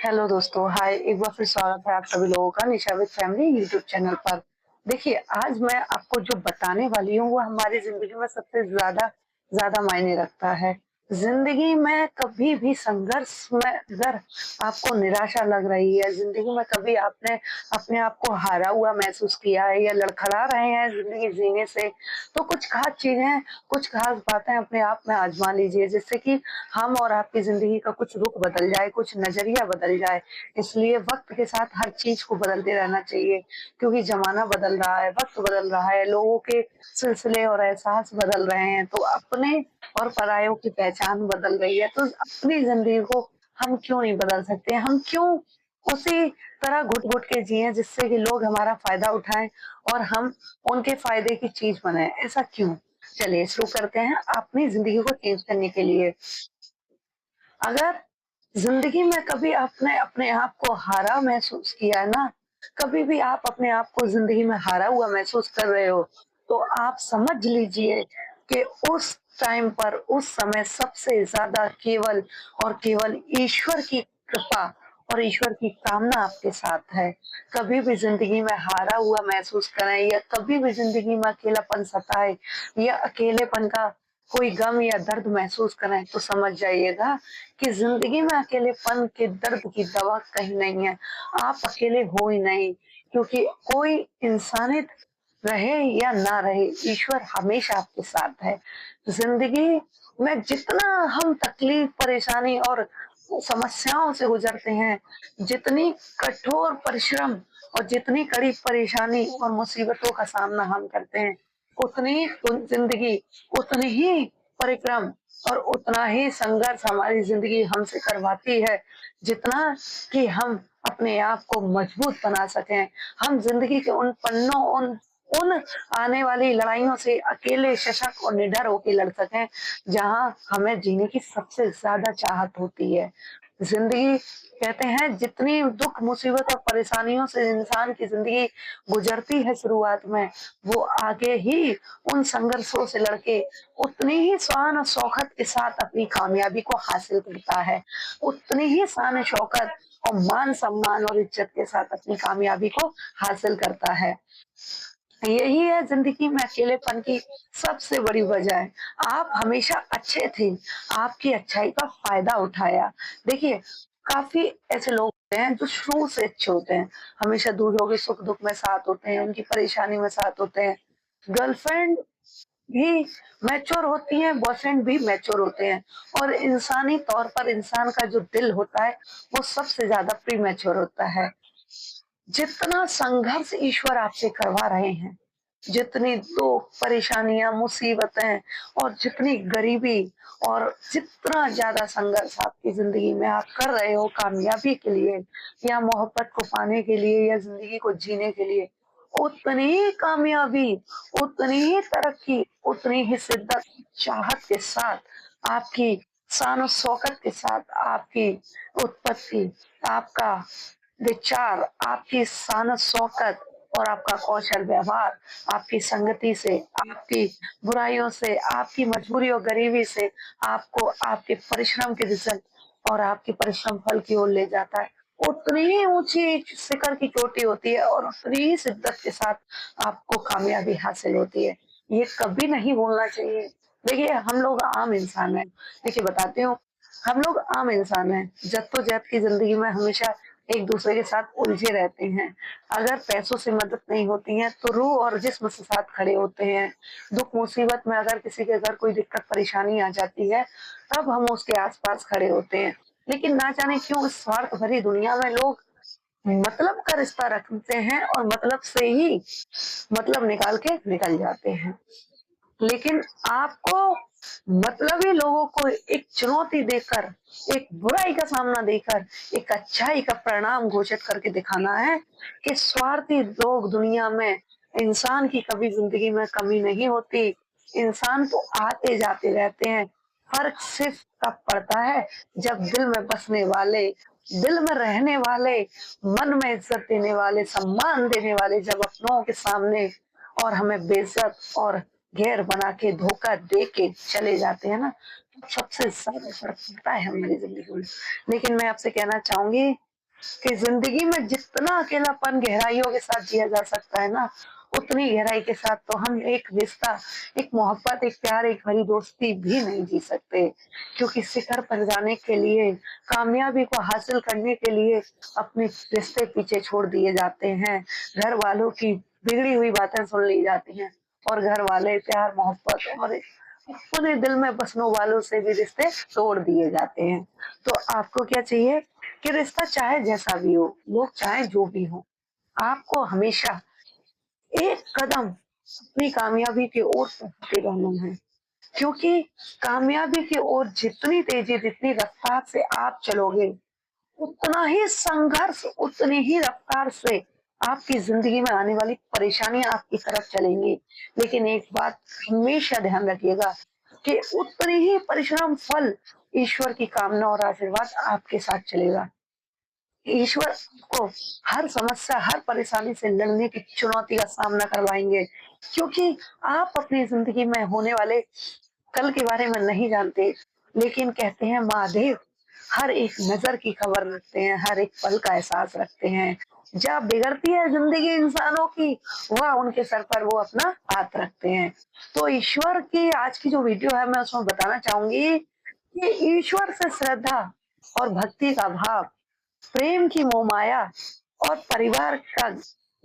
Hello दोस्तों, हाय। एक बार फिर स्वागत है आप सभी लोगों का निशा विद फैमिली यूट्यूब चैनल पर। देखिए, आज मैं आपको जो बताने वाली हूँ वो हमारी ज़िंदगी में सबसे ज़्यादा ज़्यादा मायने रखता है। ज़िंदगी में कभी भी संघर्ष में अगर आपको निराशा लग रही है, ज़िंदगी में कभी आपने अपने आप को हारा हुआ महसूस किया है या लड़खड़ा रहे हैं ज़िंदगी जीने से, तो कुछ ख़ास चीज़ें, कुछ ख़ास बातें अपने आप में आज़मा लीजिए, जिससे कि हम और आपकी ज़िंदगी का कुछ रुख बदल जाए, कुछ नज़रिया बदल जाए। इसलिए वक़्त के साथ हर चीज़ को बदलते रहना चाहिए, क्योंकि ज़माना बदल रहा है, वक़्त बदल रहा है, लोगों के सिलसिले और एहसास बदल रहे हैं, तो अपने और परायों की पहचान बदल रही है। तो अपनी ज़िंदगी को हम क्यों नहीं बदल सकते? हम क्यों उसी तरह घुट-घुट के जिएँ जिससे कि लोग हमारा फ़ायदा उठाएँ और हम उनके फ़ायदे की चीज़ बनें? ऐसा क्यों? चलिए शुरू करते हैं अपनी ज़िंदगी को चेंज करने के लिए। अगर ज़िंदगी में कभी आपने अपने आप को हारा महसूस किया है ना, कभी भी आप अपने आप को ज़िंदगी में हारा हुआ महसूस कर रहे हो, तो आप समझ लीजिए कि उस टाइम पर, उस समय सबसे ज़्यादा केवल और केवल ईश्वर की कृपा और ईश्वर की कामना आपके साथ है। कभी भी ज़िंदगी में हारा हुआ महसूस करें या कभी भी ज़िंदगी में अकेलापन सताए या अकेलेपन का कोई गम या दर्द महसूस करें, तो समझ जाइएगा कि ज़िंदगी में अकेलेपन के दर्द की दवा कहीं नहीं है। आप अकेले हो ही नहीं, क्योंकि कोई इंसानियत रहे या ना रहे, ईश्वर हमेशा आपके साथ है। ज़िंदगी में जितना हम तकलीफ, परेशानी और समस्याओं से गुज़रते हैं, जितनी कठोर परिश्रम और जितनी कड़ी परेशानी और मुसीबतों का सामना हम करते हैं, उतनी ही ज़िंदगी, उतनी ही परिश्रम और उतना ही संघर्ष हमारी ज़िंदगी हमसे करवाती है, जितना कि हम अपने आप को मजबूत बना सकें। हम ज़िंदगी के उन पन्नों, उन उन आने वाली लड़ाइयों से अकेले, सशक्त और निडर होके लड़ सकें, जहाँ हमें जीने की सबसे ज़्यादा चाहत होती है। ज़िंदगी कहते हैं, जितनी दुःख, मुसीबत और परेशानियों से इंसान की ज़िंदगी गुज़रती है शुरुआत में, वो आगे ही उन संघर्षों से लड़के उतनी ही शान और शौकत के साथ अपनी कामयाबी को हासिल करता है। उतनी ही शान शौकत और मान-सम्मान और इज़्ज़त के साथ अपनी कामयाबी को हासिल करता है। यही है ज़िंदगी में अकेलेपन की सबसे बड़ी वजह है। आप हमेशा अच्छे थे, आपकी अच्छाई का फ़ायदा उठाया। देखिए, काफ़ी ऐसे लोग होते हैं जो शुरू से अच्छे होते हैं, हमेशा दूसरों के सुख-दुःख में साथ होते हैं, उनकी परेशानी में साथ होते हैं। गर्लफ्रेंड भी मैच्योर होती हैं, बॉयफ्रेंड भी मैच्योर होते हैं, और इंसानी तौर पर इंसान का जो दिल होता है, वो सबसे ज़्यादा प्रीमैच्योर होता है। जितना संघर्ष ईश्वर आपसे करवा रहे हैं, जितनी दुःख, परेशानियाँ, मुसीबतें और जितनी गरीबी और जितना ज़्यादा संघर्ष आपकी ज़िंदगी में आप कर रहे हो कामयाबी के लिए या मोहब्बत को पाने के लिए या ज़िंदगी को जीने के लिए, उतनी ही कामयाबी, उतनी ही तरक्की, उतनी ही शिद्दत, चाहत के साथ आपकी शान-ओ-शौकत के साथ आपकी उत्पत्ति, आपका विचार, आपकी शान-ओ-शौकत और आपका कौशल व्यवहार, आपकी संगति से, आपकी बुराइयों से, आपकी मजबूरी और गरीबी से आपको आपके परिश्रम के रिज़ल्ट और आपके परिश्रम फल की ओर ले जाता है। उतनी ही ऊँची शिखर की चोटी होती है और उतनी ही शिद्दत के साथ आपको कामयाबी हासिल होती है। ये कभी नहीं भूलना चाहिए। देखिए, हम लोग आम इंसान हैं। देखिए, बताती हूँ, हम लोग आम इंसान हैं। जद्दोजहद की ज़िंदगी में हमेशा एक-दूसरे के साथ उलझे रहते हैं। अगर पैसों से मदद नहीं होती है, तो रूह और जिस्म से साथ खड़े होते हैं। दुःख मुसीबत में अगर किसी के घर कोई दिक्कत परेशानी आ जाती है, तब हम उसके आस-पास खड़े होते हैं। लेकिन ना जाने क्यों इस स्वार्थ भरी दुनिया में लोग मतलब का रिश्ता रखते हैं और मतलब से ही मतलब निकाल के निकल जाते हैं। लेकिन आपको मतलबी लोगों को एक चुनौती देकर, एक बुराई का सामना देकर, एक अच्छाई का परिणाम घोषित करके दिखाना है कि स्वार्थी लोग दुनिया में, इंसान की कभी ज़िंदगी में कमी नहीं होती। इंसान तो आते-जाते रहते हैं। फ़र्क सिर्फ़ तब पड़ता है जब दिल में बसने वाले, दिल में रहने वाले, मन में इज़्ज़त देने वाले, सम्मान देने वाले जब अपनों के सामने और हमें बेइज़्ज़त और गैर बना के, धोखा दे के चले जाते हैं ना, तो सबसे ज़्यादा फ़र्क पड़ता है हमारी ज़िंदगी में। लेकिन मैं आपसे कहना चाहूँगी कि जिंदगी में जितना अकेलापन गहराइयों के साथ जिया जा सकता है ना, उतनी गहराई के साथ तो हम एक रिश्ता, एक मोहब्बत, एक प्यार, एक भरी दोस्ती भी नहीं जी सकते। क्योंकि शिखर पर जाने के लिए, कामयाबी को हासिल करने के लिए अपने रिश्ते पीछे छोड़ दिए जाते हैं। घर वालों की बिगड़ी हुई बातें सुन ली जाती हैं और घर वाले प्यार, मोहब्बत और अपने दिल में बसने वालों से भी रिश्ते तोड़ दिए जाते हैं। तो आपको क्या चाहिए कि रिश्ता चाहे जैसा भी हो, लोग चाहे जो भी हो, आपको हमेशा एक कदम अपनी कामयाबी की ओर बढ़ते रहना है। क्योंकि कामयाबी की ओर जितनी तेजी, जितनी रफ्तार से आप चलोगे, उतना ही संघर्ष, उतनी ही रफ्तार से आपकी जिंदगी में आने वाली परेशानियां आपकी तरफ चलेंगी। लेकिन एक बात हमेशा ध्यान रखिएगा कि उतनी ही परिश्रम फल, ईश्वर की कामना और आशीर्वाद आपके साथ चलेगा। ईश्वर को हर समस्या, हर परेशानी से लड़ने की चुनौती का सामना करवाएंगे। क्योंकि आप अपनी जिंदगी में होने वाले कल के बारे में नहीं जानते, लेकिन कहते हैं महादेव हर एक नजर की खबर रखते हैं, हर एक पल का एहसास रखते हैं। जब बिगड़ती है जिंदगी इंसानों की, वह उनके सर पर वो अपना हाथ रखते हैं। तो ईश्वर की आज की जो वीडियो है, मैं उसमें बताना चाहूंगी कि ईश्वर से श्रद्धा और भक्ति का भाव, प्रेम की मोहमाया और परिवार का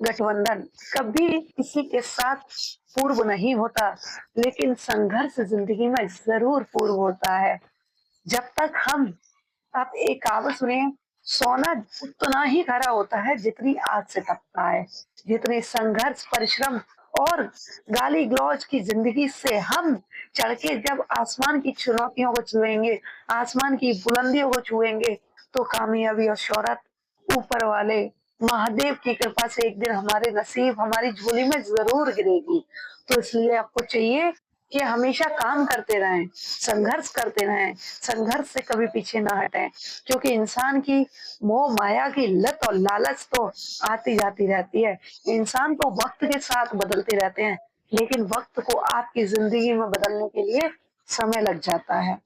गठबंधन कभी किसी के साथ पूर्व नहीं होता, लेकिन संघर्ष जिंदगी में जरूर पूर्व होता है। जब तक हम, आप एक कहावत सुनिए, सोना उतना ही खरा होता है जितनी आग से तपता है। जितने संघर्ष, परिश्रम और गाली गलौज की जिंदगी से हम चढ़ के जब आसमान की चुनौतियों को छुएंगे, आसमान की बुलंदियों को छुएंगे, तो कामयाबी और शोहरत ऊपर वाले महादेव की कृपा से एक दिन हमारे नसीब, हमारी झोली में जरूर गिरेगी। तो इसलिए आपको चाहिए कि हमेशा काम करते रहें, संघर्ष करते रहें, संघर्ष से कभी पीछे ना हटें। क्योंकि इंसान की मोह माया की लत और लालच तो आती जाती रहती है। इंसान तो वक्त के साथ बदलते रहते हैं, लेकिन वक्त को आपकी जिंदगी में बदलने के लिए समय लग जाता है।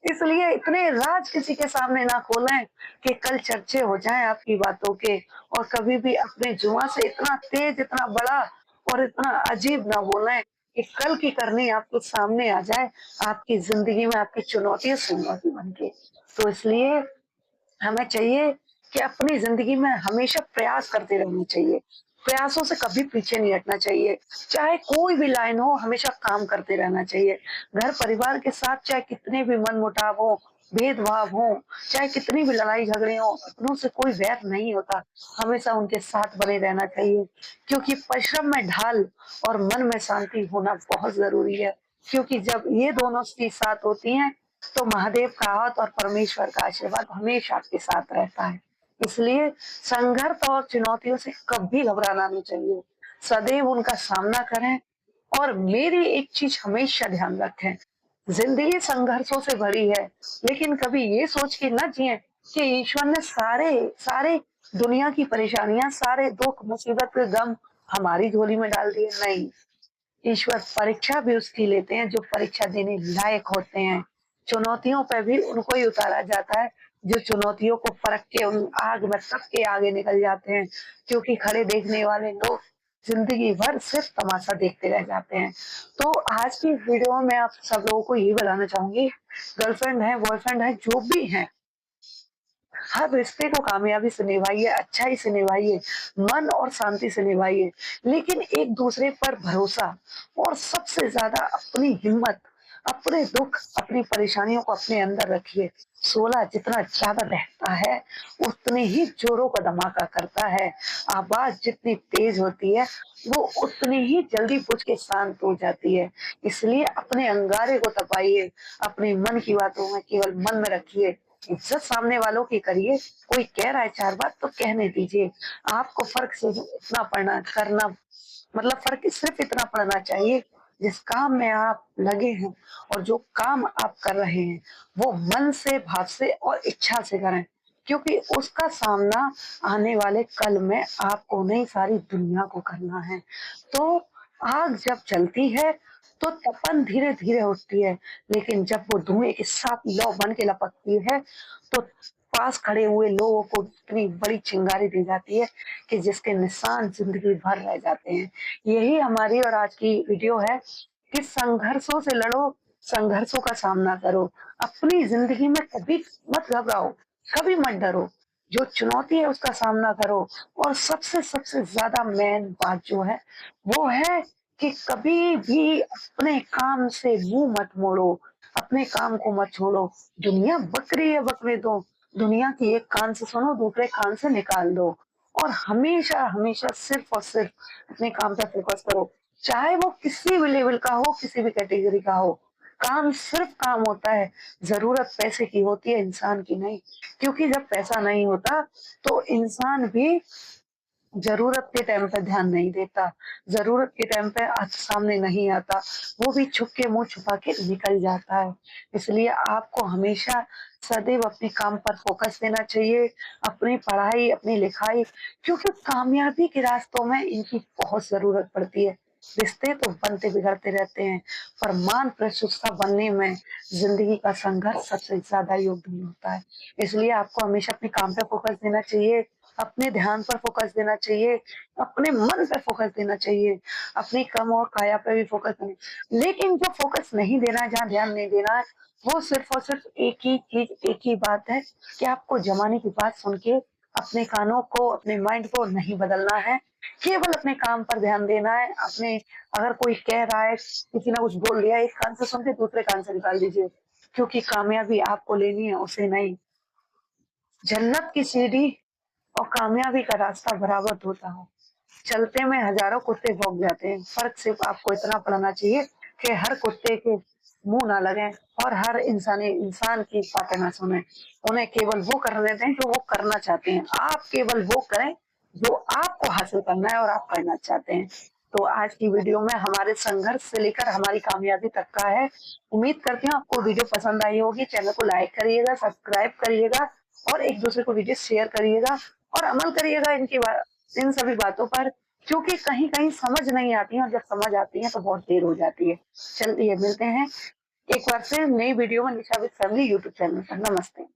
इसलिए इतने राज किसी के सामने ना खोलें कि कल चर्चे हो जाएं आपकी बातों के। और कभी भी अपने जुआ से इतना तेज, इतना बड़ा और इतना अजीब ना बोलें कि कल की करनी आपके सामने आ जाए, आपकी जिंदगी में आपकी चुनौतियां चुनौती बन के। तो इसलिए हमें चाहिए कि अपनी जिंदगी में हमेशा प्रयास करते रहना चाहिए, प्रयासों से कभी पीछे नहीं हटना चाहिए। चाहे कोई भी लाइन हो, हमेशा काम करते रहना चाहिए। घर परिवार के साथ चाहे कितने भी मनमुटाव हो, भेदभाव हो, चाहे कितनी भी लड़ाई झगड़े हो, अपनों से कोई वैर नहीं होता, हमेशा उनके साथ बने रहना चाहिए। क्योंकि परिश्रम में ढाल और मन में शांति होना बहुत जरूरी है। क्योंकि जब ये दोनों चीज साथ होती हैं, तो महादेव का हाथ और परमेश्वर का आशीर्वाद हमेशा आपके साथ रहता है। इसलिए संघर्ष और चुनौतियों से कभी घबराना नहीं चाहिए, सदैव उनका सामना करें। और मेरी एक चीज हमेशा ध्यान रखें, जिंदगी संघर्षों से भरी है, लेकिन कभी ये सोच के न जिए कि ईश्वर ने सारे सारे दुनिया की परेशानियां, सारे दुख, मुसीबत के गम हमारी झोली में डाल दिए। नहीं, ईश्वर परीक्षा भी उसकी लेते हैं जो परीक्षा देने लायक होते हैं। चुनौतियों पर भी उनको ही उतारा जाता है जो चुनौतियों को परख के उन आग में तप के आगे निकल जाते हैं। क्योंकि खड़े देखने वाले लोग जिंदगी भर सिर्फ तमाशा देखते रह जाते हैं। तो आज की वीडियो में आप सब लोगों को ये बताना चाहूंगी, गर्लफ्रेंड है, बॉयफ्रेंड है, जो भी है, हर रिश्ते को कामयाबी से निभाइए, अच्छाई से निभाइए, मन और शांति से निभाइए। लेकिन एक दूसरे पर भरोसा और सबसे ज्यादा अपनी हिम्मत, अपने दुख, अपनी परेशानियों को अपने अंदर रखिए। शोला जितना ज्यादा बहता है, उतने ही जोरों का धमाका करता है। आवाज जितनी तेज होती है, वो उतनी ही जल्दी बुझ के शांत हो जाती है। इसलिए अपने अंगारे को तपाइए, अपने मन की बातों में केवल मन में रखिए, इज्जत सामने वालों की करिए। कोई कह रहा है चार बात तो कहने दीजिए। आपको फर्क से इतना पड़ना करना, मतलब फर्क सिर्फ इतना पड़ना चाहिए, जिस काम में आप लगे हैं और जो काम आप कर रहे हैं, वो मन से, भाव से और इच्छा से करें। क्योंकि उसका सामना आने वाले कल में आपको नहीं, सारी दुनिया को करना है। तो आग जब जलती है तो तपन धीरे धीरे उठती है, लेकिन जब वो धुएं के साथ लौ बन के लपकती है, तो पास खड़े हुए लोगों को इतनी बड़ी चिंगारी दी जाती है कि जिसके निशान जिंदगी भर रह जाते हैं। यही हमारी और आज की वीडियो है कि संघर्षों से लड़ो, संघर्षों का सामना करो। अपनी जिंदगी में कभी मत घबराओ, कभी मत डरो। जो चुनौती है उसका सामना करो। और सबसे सबसे ज्यादा मेन बात जो है वो है कि कभी भी अपने काम से मुंह मत मोड़ो, अपने काम को मत छोड़ो। दुनिया बक रही है, बकने दो। दुनिया की एक कान से सुनो, दूसरे कान से निकाल दो। और हमेशा हमेशा सिर्फ और सिर्फ अपने काम पे फोकस करो, चाहे वो किसी भी लेवल का हो, किसी भी कैटेगरी का हो। काम सिर्फ काम होता है, जरूरत पैसे की होती है, इंसान की नहीं। क्योंकि जब पैसा नहीं होता तो इंसान भी जरूरत के टाइम पे ध्यान नहीं देता, जरूरत के टाइम पे सामने नहीं आता, वो भी छुप के मुंह छुपा के निकल जाता है। इसलिए आपको हमेशा सदैव अपने काम पर फोकस देना चाहिए, अपनी पढ़ाई, अपनी लिखाई, क्योंकि कामयाबी के रास्तों में इनकी बहुत जरूरत पड़ती है। रिश्ते तो बनते बिगड़ते रहते हैं, पर मान प्रतिष्ठा बनने में जिंदगी का संघर्ष सबसे ज्यादा योगदान होता है। इसलिए आपको हमेशा अपने काम पे फोकस देना चाहिए, अपने ध्यान पर फोकस देना चाहिए, अपने मन पर फोकस देना चाहिए, अपने कर्म और काया पे भी फोकस देना। लेकिन जो फोकस नहीं देना, जहाँ ध्यान नहीं देना है, वो सिर्फ और सिर्फ एक ही चीज, एक ही बात है कि आपको जमाने की बात सुन के अपने कानों को, अपने माइंड को नहीं बदलना है। केवल अपने काम पर ध्यान देना है। अपने, अगर कोई कह रहा है, किसी ने कुछ बोल दिया, एक कान से सुन के दूसरे कान से निकाल दीजिए, क्योंकि कामयाबी आपको लेनी है, उसे नहीं। जन्नत की सीढ़ी और कामयाबी का रास्ता बराबर होता है। चलते में हजारों कुत्ते भौंक जाते हैं, फर्क सिर्फ आपको इतना पड़ना चाहिए कि हर कुत्ते के मुंह ना लगे और हर इंसान की बातें ना सुने। उन्हें केवल वो करने दें जो वो करना चाहते हैं। आप केवल वो करें जो आपको हासिल करना है और आप करना चाहते हैं। तो आज की वीडियो में हमारे संघर्ष से लेकर हमारी कामयाबी तक का है। उम्मीद करती हूँ आपको वीडियो पसंद आई होगी। चैनल को लाइक करिएगा, सब्सक्राइब करिएगा और एक दूसरे को वीडियो शेयर करिएगा और अमल करिएगा इन सभी बातों पर, क्योंकि कहीं कहीं समझ नहीं आती है और जब समझ आती है तो बहुत देर हो जाती है। चलिए मिलते हैं एक बार फिर नई वीडियो में निशा विद फैमिली यूट्यूब चैनल पर। नमस्ते।